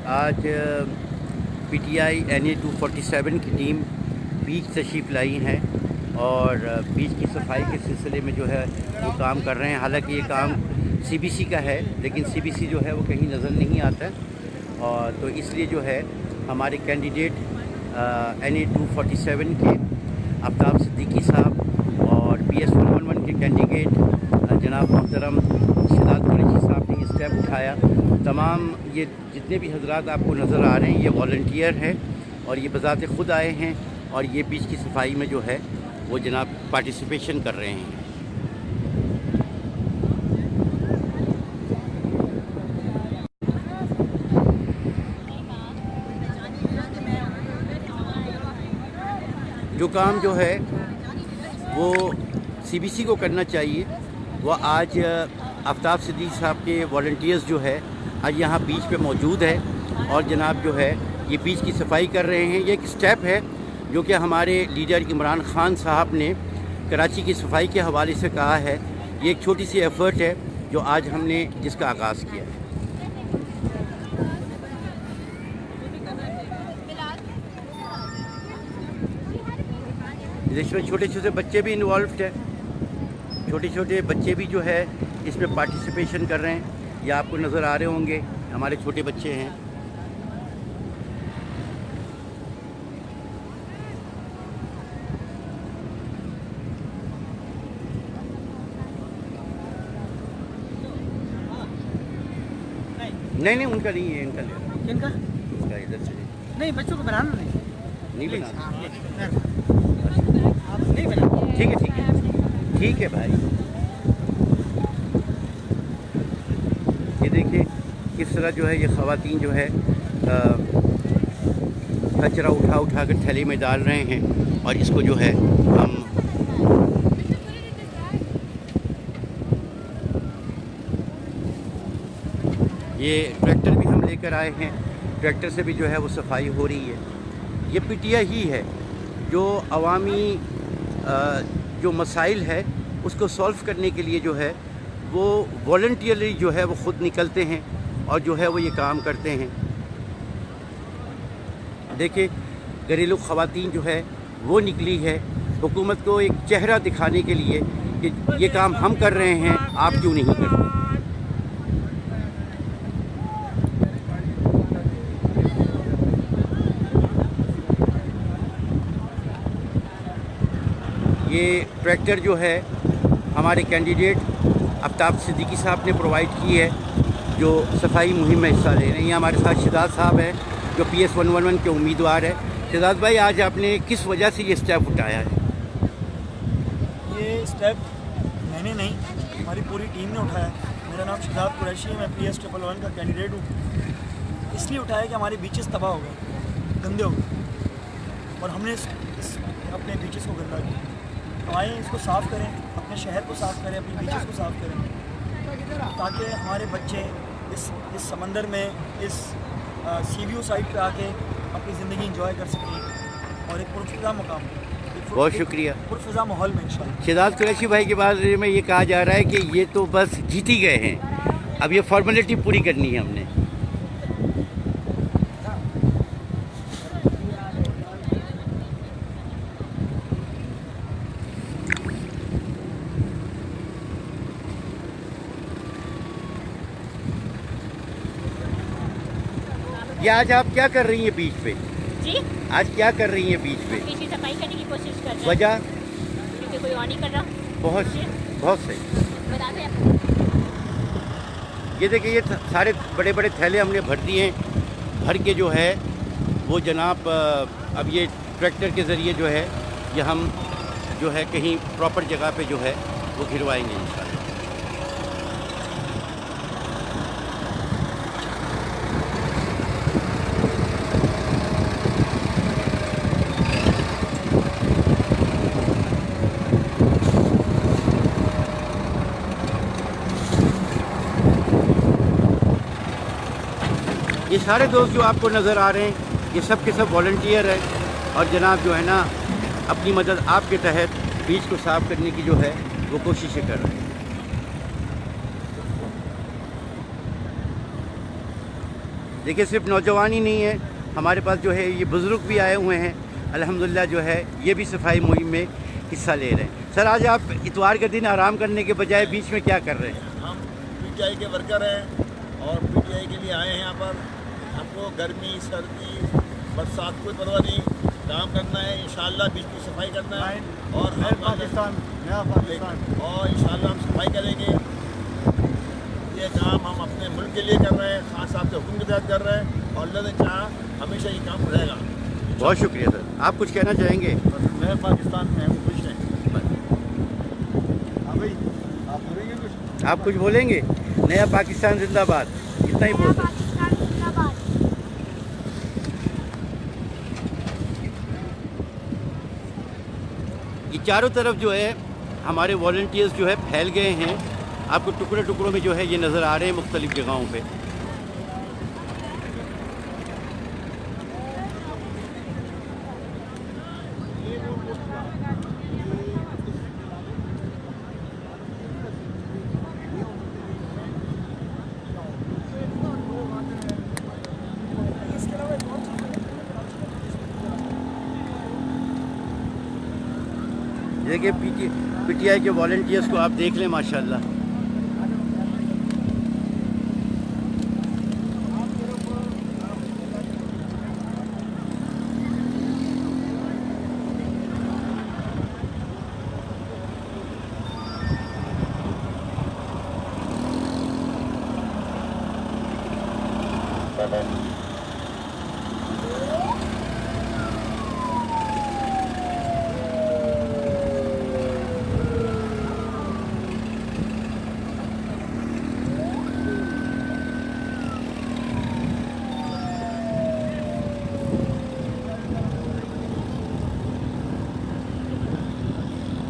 आज PTI NA 247 की team बीच तशरीफ़ लाई हैं और बीच की सफाई के सिलसिले में जो है वो काम कर रहे हैं। हालांकि ये काम CBC का है, लेकिन CBC जो है वो कहीं नज़र नहीं आता और तो इसलिए जो है हमारे कैंडिडेट NA 247 के आफ्ताब सिद्दीकी साहब और PS 111 के कैंडिडेट जनाब मोहतरम शिदात कुरैशी साहब ने स्टेप उठाया। तमाम ये जितने भी हजरात आपको नज़र आ रहे हैं ये वॉलंटियर हैं और ये बज़ात ख़ुद आए हैं और ये बीच की सफाई में जो है वो जनाब पार्टिसिपेशन कर रहे हैं। जो काम जो है वो CBC को करना चाहिए, वो आज आफ्ताब सिद्दीकी साहब के वॉलंटियर्स जो है आज यहाँ बीच पे मौजूद है और जनाब जो है ये बीच की सफाई कर रहे हैं। ये एक स्टेप है जो कि हमारे लीडर इमरान खान साहब ने कराची की सफाई के हवाले से कहा है। ये एक छोटी सी एफ़र्ट है जो आज हमने जिसका आगाज़ किया है। इसमें छोटे छोटे बच्चे भी इन्वॉल्व्ड हैं, छोटे छोटे बच्चे भी जो है इसमें पार्टिसिपेशन कर रहे हैं। ये आपको नज़र आ रहे होंगे हमारे छोटे बच्चे हैं। नहीं उनका नहीं है, इनका ले किनका? इनका इधर से नहीं, बच्चों को बनाना नहीं बनाना। आप नहीं बनाना। ठीक है भाई। ये देखिए किस तरह जो है ये ख़वातीन जो है कचरा उठा कर थैली में डाल रहे हैं और इसको जो है हम ये ट्रैक्टर भी हम लेकर आए हैं। ट्रैक्टर से भी जो है वो सफाई हो रही है। ये पीटीआई ही है जो अवामी जो मसाइल है उसको सॉल्व करने के लिए जो है वो वॉलंटियरली जो है वो ख़ुद निकलते हैं और जो है वो ये काम करते हैं। देखिए घरेलू ख़वातीन जो है वो निकली है हुकूमत को एक चेहरा दिखाने के लिए कि ये काम हम कर रहे हैं, आप क्यों नहीं कर रहे। ये ट्रैक्टर जो है हमारे कैंडिडेट आफ्ताब सिद्दीकी साहब ने प्रोवाइड की है जो सफाई मुहिम में हिस्सा ले रहे हैं। ये हमारे साथ शिदात साहब है जो PS 111 के उम्मीदवार है। शिदात भाई, आज आपने किस वजह से ये स्टेप उठाया है? ये स्टेप मैंने नहीं, हमारी पूरी टीम ने उठाया। मेरा नाम शिदात कुरैशी है, मैं PS 111 का कैंडिडेट हूँ। इसलिए उठाया कि हमारे बीचेस तबाह हो गए, गंदे हो गए और हमने अपने बीचेस को गंदा किया। तो आए इसको साफ़ करें, अपने शहर को साफ़ करें, अपने बीचेस को साफ़ करें ताकि हमारे बच्चे इस समंदर में इस CBO साइड पे आके अपनी ज़िंदगी इंजॉय कर सकें और एक पुरफ़िज़ा मकाम, बहुत शुक्रिया। पुरफ़िज़ा माहौल में इंशाअल्लाह। शिदात कुरैशी भाई के बारे में ये कहा जा रहा है कि ये तो बस जीत ही गए हैं, अब ये फॉर्मेलिटी पूरी करनी है हमने। ये आज आप क्या कर रही हैं बीच पे? जी, आज क्या कर रही हैं बीच पे? बीच की सफाई करने की कोशिश कर रहे हैं। वजह? क्योंकि कोई और नहीं कर रहा। बहुत सही। बता दें आपको। ये देखिए ये सारे बड़े बड़े थैले हमने भर दिए हैं। भर के जो है वो जनाब अब ये ट्रैक्टर के ज़रिए जो है ये हम जो है कहीं प्रॉपर जगह पे जो है वो गिरवाएंगे इंशाल्लाह। ये सारे दोस्त जो आपको नज़र आ रहे हैं ये सब के सब वॉलंटियर हैं और जनाब जो है ना अपनी मदद आपके तहत बीच को साफ़ करने की जो है वो कोशिशें कर रहे हैं। देखिए सिर्फ नौजवान ही नहीं है, हमारे पास जो है ये बुज़ुर्ग भी आए हुए हैं अल्हम्दुलिल्लाह, जो है ये भी सफाई मुहिम में हिस्सा ले रहे हैं। सर आज आप इतवार के दिन आराम करने के बजाय बीच में क्या कर रहे हैं? हम पीटीआई के वर्कर हैं और पीटीआई के लिए आए हैं यहाँ पर। हमको गर्मी सर्दी बरसात कोई परवाह नहीं, काम करना है इंशाल्लाह, बीच की सफाई करना है और हम पाकिस्तान और इंशाल्लाह हम सफाई करेंगे। ये काम हम अपने मुल्क के लिए कर रहे हैं, खान साहब के हुक्म के तहत कर रहे हैं और अल्लाह ने चाहा हमेशा ये काम रहेगा। बहुत शुक्रिया सर। आप कुछ कहना चाहेंगे? मैं पाकिस्तान में हूँ, खुश हैं। आप कुछ बोलेंगे? नया पाकिस्तान जिंदाबाद, इतना ही बोल सकते। ये चारों तरफ जो है हमारे वॉलंटियर्स जो है फैल गए हैं, आपको टुकड़े टुकड़ों में जो है ये नज़र आ रहे हैं मुख्तलिफ जगहों पे। देखिए पीटीआई के वॉलंटियर्स को आप देख लें माशाल्लाह।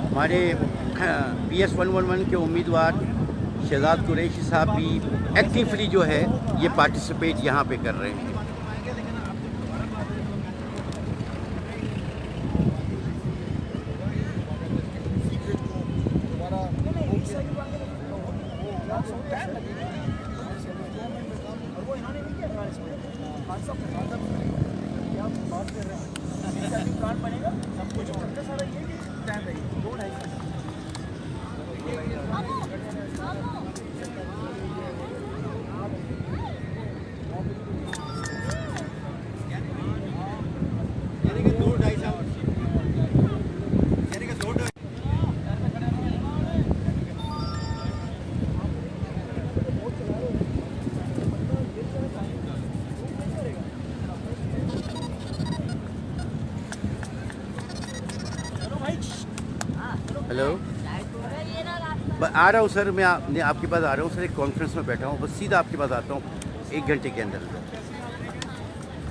हमारे PS 111 के उम्मीदवार शहजाद कुरैशी साहब भी एक्टिवली जो है ये पार्टिसिपेट यहाँ पे कर रहे हैं। हेलो, आ रहा हूँ सर, मैं आपके पास आ रहा हूँ सर, एक कॉन्फ्रेंस में बैठा हूँ, बस सीधा आपके पास आता हूँ 1 घंटे के अंदर।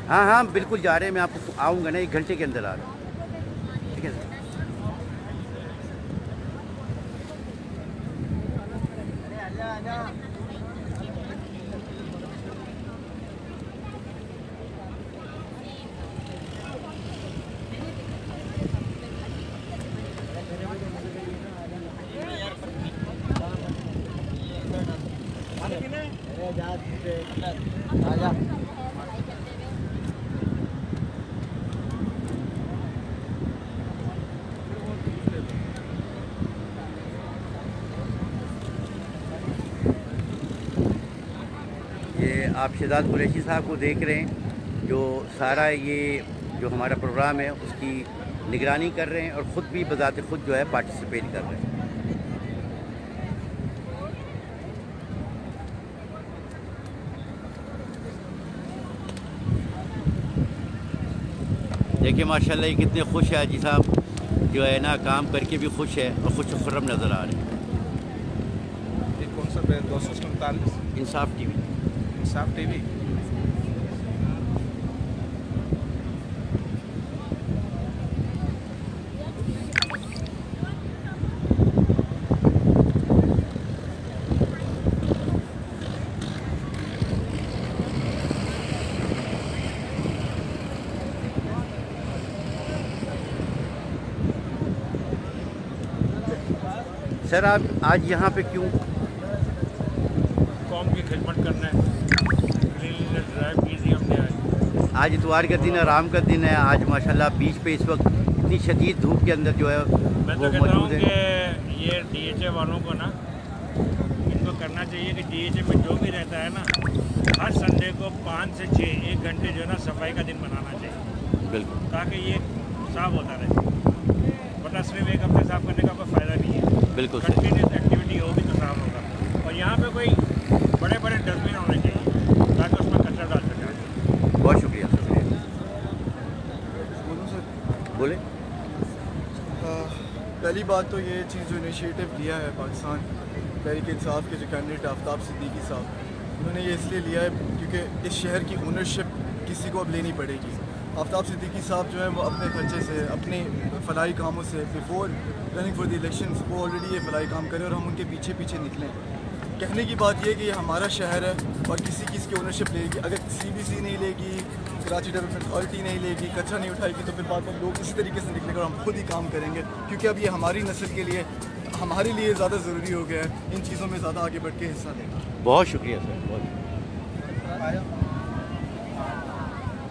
हाँ हाँ बिल्कुल जा रहे हैं, मैं आपको आऊँगा ना 1 घंटे के अंदर आ रहा हूँ, ठीक है सर। ये आप शहजाद कुरैशी साहब को देख रहे हैं, जो सारा ये जो हमारा प्रोग्राम है उसकी निगरानी कर रहे हैं और ख़ुद भी बज़ाते ख़ुद जो है पार्टिसिपेट कर रहे हैं। देखिए माशाल्लाह ये कितने खुश है हाजी साहब, जो है ना काम करके भी खुश है और खुश खुर्रम नज़र आ रहे हैं। ये कौन सा 247? इंसाफ टीवी। इंसाफ टीवी। सर आप आज यहाँ पे क्यों? कौम की खिदमत करना है, क्लीनलीनेस ड्राइव की आज इतवार का दिन, आराम का दिन है। आज माशाल्लाह बीच पे इस वक्त इतनी शदीद धूप के अंदर जो है मैं वो तो कहता हूँ मौजूद है। कि ये DHA वालों को ना, इनको करना चाहिए कि DHA में जो भी रहता है ना, हर संडे को 5 से 6 1 घंटे जो है ना सफाई का दिन बनाना चाहिए, बिल्कुल, ताकि ये साफ होता रहे। वरना सिर्फ एक हफ्ते साफ करने का कोई फ़ायदा नहीं है। बिल्कुल सही। कंटिन्यूस एक्टिविटी होगी तो साफ होगा। और यहाँ पे कोई बड़े बड़े डस्टबिन होने चाहिए ताकि उसमें कचरा डाल सके। बहुत शुक्रिया, शुक्रिया। बोले। पहली बात तो ये चीज़ जो इनिशिएटिव लिया है पाकिस्तान तहरीक इंसाफ के जो कैंडिडेट आफ्ताब सिद्दीकी साहब, उन्होंने ये इसलिए लिया है क्योंकि इस शहर की ओनरशिप किसी को अब लेनी पड़ेगी। आफ्ताब सिद्दीकी साहब जो है वो अपने खर्चे से, अपने फलाई कामों से, before running for the election वो ऑलरेडी ये फलाई काम करें और हम उनके पीछे पीछे निकलें। कहने की बात ये कि ये हमारा शहर है और किसी की इसकी ओनरशिप लेगी। अगर CBC नहीं लेगी, कराची डेवलपमेंट अथॉरिटी नहीं लेगी, कचरा नहीं उठाएगी, तो फिर बाद में लोग इसी तरीके से निकलेंगे और हम खुद ही काम करेंगे, क्योंकि अब ये हमारी नस्ल के लिए, हमारे लिए ज़्यादा ज़रूरी हो गया है इन चीज़ों में ज़्यादा आगे बढ़ के हिस्सा लेना। बहुत शुक्रिया सर, बहुत।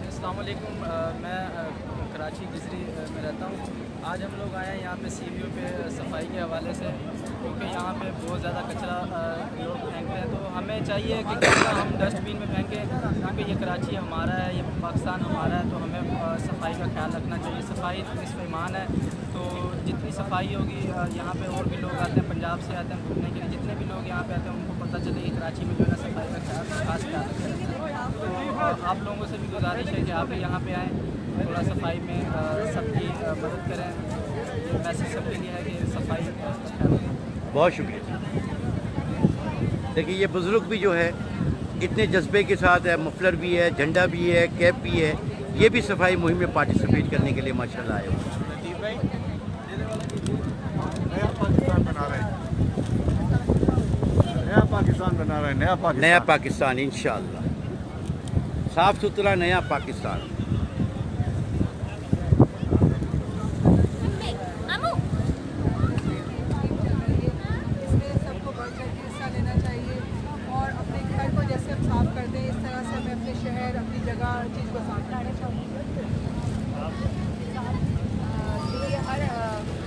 अस्सलाम वालेकुम। मैं कराची गुजरी में रहता हूँ। आज हम लोग आए हैं यहाँ पे CBO पे सफाई के हवाले से, क्योंकि यहाँ पे बहुत ज़्यादा कचरा लोग फेंकते हैं। तो हमें चाहिए कि कचरा हम डस्टबिन में फेंकें, क्योंकि ये कराची हमारा है, ये पाकिस्तान हमारा है, तो हमें सफाई का ख्याल रखना चाहिए। सफाई निस्फ़ ईमान है, तो जितनी सफाई होगी, यहाँ पे और भी लोग आते हैं, पंजाब से आते हैं घूमने के लिए, जितने भी लोग यहाँ पे आते हैं उनको पता चले कि कराची में जो है ना सफाई का खास ख्याल रखें। तो आप लोगों से भी गुजारिश है कि आप भी यहाँ पे आएँ, थोड़ा सफाई में सबकी मदद करें। ये मैसेज सबके लिए है कि सफाई का ख्याल रखें। बहुत शुक्रिया। देखिए ये बुज़ुर्ग भी जो है इतने जज्बे के साथ है, मफलर भी है, झंडा भी है, कैप भी है, ये भी सफाई मुहिम में पार्टिसिपेट करने के लिए माशाल्लाह आए हुए हैं। नया पाकिस्तान बना रहे हैं, नया पाकिस्तान बना रहे हैं, नया पाकिस्तान इंशाअल्लाह, साफ़ सुथरा नया पाकिस्तान।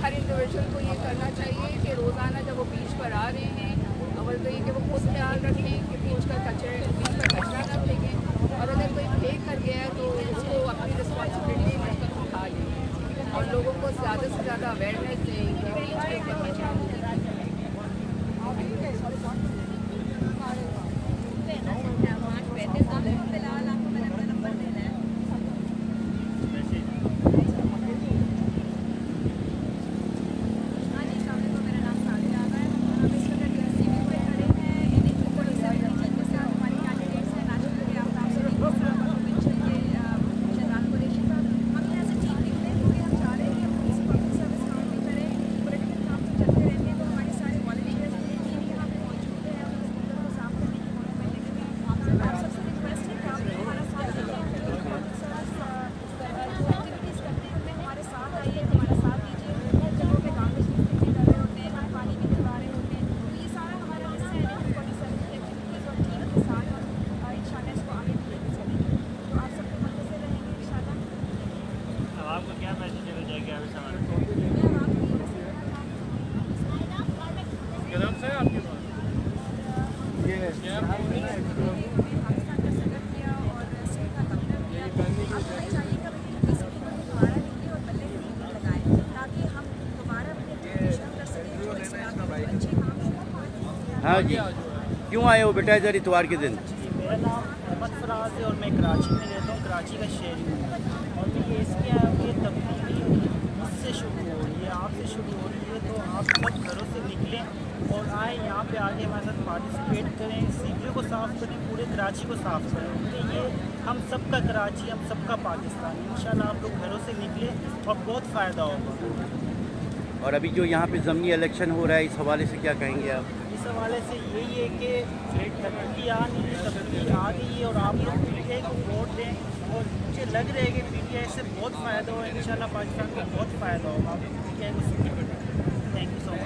हर इंडिविजुअल को ये करना चाहिए कि रोज़ाना जब वो बीच पर आ रहे हैं, अव्वल तो ये कि वो खुद ख्याल रखें कि बीच पर कचरा ना फेंकें, और अगर कोई फेंक कर गया है तो उसको अपनी रिस्पॉन्सिबिलिटी लेकर उठा लें और लोगों को ज़्यादा से ज़्यादा अवेयरनेस दें कि बीच पे कचरा हाँ जी, क्यों आए हो बेटा इधर इतवार के दिन? मेरा नाम अहमद फराज है और मैं कराची में रहता हूँ, कराची का शहरी हूँ। और देखिए इसके ये तब्दीली मुझसे शुरू हो रही है, आपसे शुरू हो रही है, तो आप सब घरों से निकलें और आए यहाँ पे आके हमारे साथ पार्टिसिपेट करें, CBO को साफ़ करें, पूरे कराची को साफ़ करें, क्योंकि ये हम सबका कराची, हम सबका पाकिस्तान। इंशाल्लाह आप लोग घरों से निकले और बहुत फ़ायदा होगा। और अभी जो यहाँ पे ज़मीनी इलेक्शन हो रहा है, इस हवाले से क्या कहेंगे आप? इस हवाले से यही है कि तब्दीली आ गई है और आप लोग PTI को वोट दें, और मुझे लग रहा है कि PTI से बहुत फ़ायदा हो, इंशाल्लाह पाकिस्तान को बहुत फ़ायदा होगा। आप PTI को सपोर्ट करें। Thank you so much.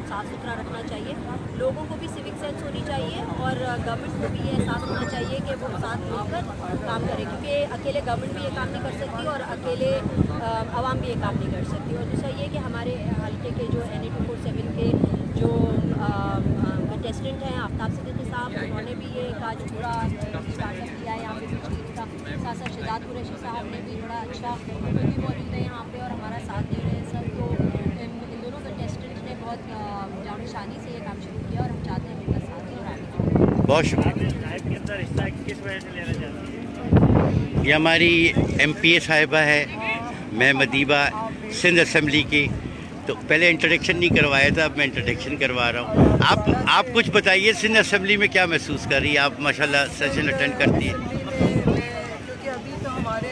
साफ़ सुथरा रखना चाहिए। लोगों को भी सिविक सेंस होनी चाहिए और गवर्नमेंट को भी ये एहसास होना चाहिए कि वो साथ मिलकर काम करें, क्योंकि अकेले गवर्नमेंट भी ये काम नहीं कर सकती और अकेले आवाम भी ये काम नहीं कर सकती। और दूसरा ये कि हमारे हल्के के जो NA-247 के जो कंटेस्टेंट हैं आफ्ताब सिद्दीकी साहब, उन्होंने भी ये काज पूरा स्टार्टअप किया है यहाँ पे बिजली का। साथ साथ शहजाद कुरैशी साहब ने भी बड़ा अच्छा, वो भी मौजूद है यहाँ पे और हमारा साथ दे रहे हैं सर। तो इन दोनों कंटेस्टेंट ने बहुत जानिशानी से ये काम शुरू किया और हम चाहते हैं इनका साथ दें और आगे। बहुत शुक्रिया। के अंदर हिस्सा किस वजह से लेना चाहती है? ये हमारी MPA साहिबा है, मैं मदीबा सिंध असम्बली की। तो पहले इंट्रोडक्शन नहीं करवाया था, अब मैं इंट्रोडक्शन करवा रहा हूँ। आप कुछ बताइए, सिंध असम्बली में क्या महसूस कर रही है? आप माशाल्लाह सेशन अटेंड करती हैं। क्योंकि अभी तो हमारे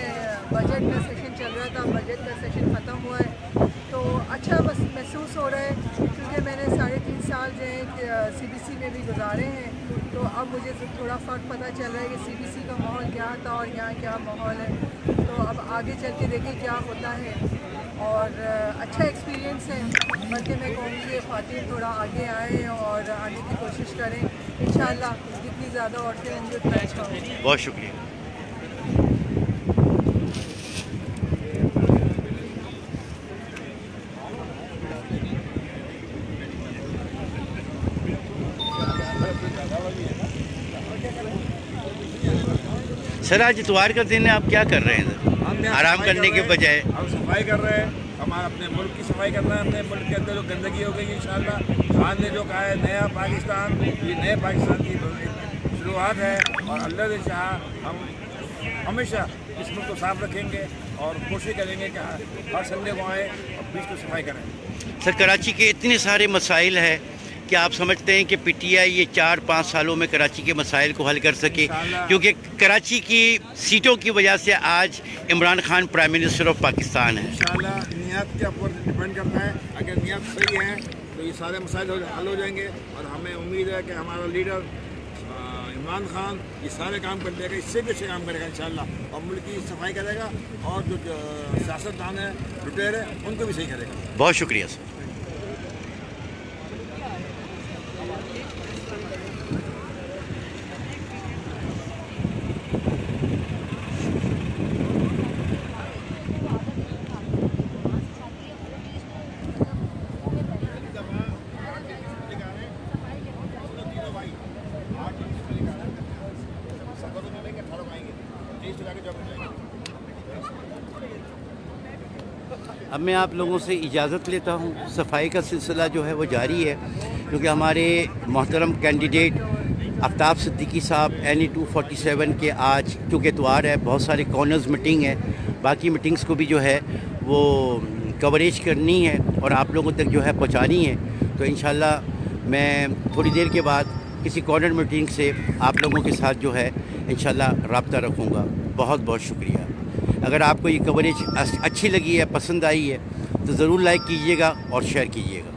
बजट का सेशन चल रहा था, बजट का सेशन ख़त्म हुआ है तो अच्छा बस महसूस हो रहा है, क्योंकि मैंने 3.5 साल जो है CBC में भी गुजारे हैं। तो अब मुझे थोड़ा फ़र्क पता चल रहा है कि CBC का माहौल क्या था और यहाँ क्या माहौल है। तो अब आगे चल के देखिए क्या होता है और अच्छा एक्सपीरियंस है। बल्कि मैं कहूँगी कि ख़वातीन थोड़ा आगे आएँ और आने की कोशिश करें। इंशाअल्लाह जितनी ज़्यादा औरतें होंगी उतना अच्छा होगा। बहुत शुक्रिया। सर, आज इतवार का दिन है, आप क्या कर रहे हैं? आराम करने के बजाय हम सफाई कर रहे हैं। हमारा अपने मुल्क की सफाई करना है। अपने मुल्क के अंदर जो गंदगी हो गई इंशाअल्लाह खान ने जो कहा है नया पाकिस्तान, ये नए पाकिस्तान की शुरुआत है और अल्लाह ने चाहा हम हमेशा इस मुल्क को साफ रखेंगे और कोशिश करेंगे कि हर संडे को आए और बीच को सफाई करें। सर, कराची के इतने सारे मसाइल हैं, क्या आप समझते हैं कि PTI ये 4-5 सालों में कराची के मसाइल को हल कर सके? क्योंकि कराची की सीटों की वजह से आज Imran Khan prime minister of Pakistan है। इंशाअल्लाह नियत के ऊपर डिपेंड करता है। अगर नियत सही है तो ये सारे मसाइल हल हो जाएंगे और हमें उम्मीद है कि हमारा लीडर इमरान खान ये सारे काम कर देगा, इससे भी अच्छे काम करेगा इंशाअल्लाह और मुल्क की सफाई करेगा और जो सियासतदान है लुटेरे उनको भी सही करेगा। बहुत शुक्रिया सर। अब मैं आप लोगों से इजाज़त लेता हूँ। सफाई का सिलसिला जो है वो जारी है, क्योंकि हमारे मोहतरम कैंडिडेट आफ्ताब सिद्दीकी साहब NA-247 के आज क्योंकि इतवार है, बहुत सारे कॉर्नर्स मीटिंग है, बाकी मीटिंग्स को भी जो है वो कवरेज करनी है और आप लोगों तक जो है पहुँचानी है। तो इंशाल्लाह मैं थोड़ी देर के बाद किसी कॉर्नर मीटिंग से आप लोगों के साथ जो है इंशाल्लाह रब्ता रखूँगा। बहुत बहुत शुक्रिया। अगर आपको ये कवरेज अच्छी लगी है, पसंद आई है, तो ज़रूर लाइक कीजिएगा और शेयर कीजिएगा।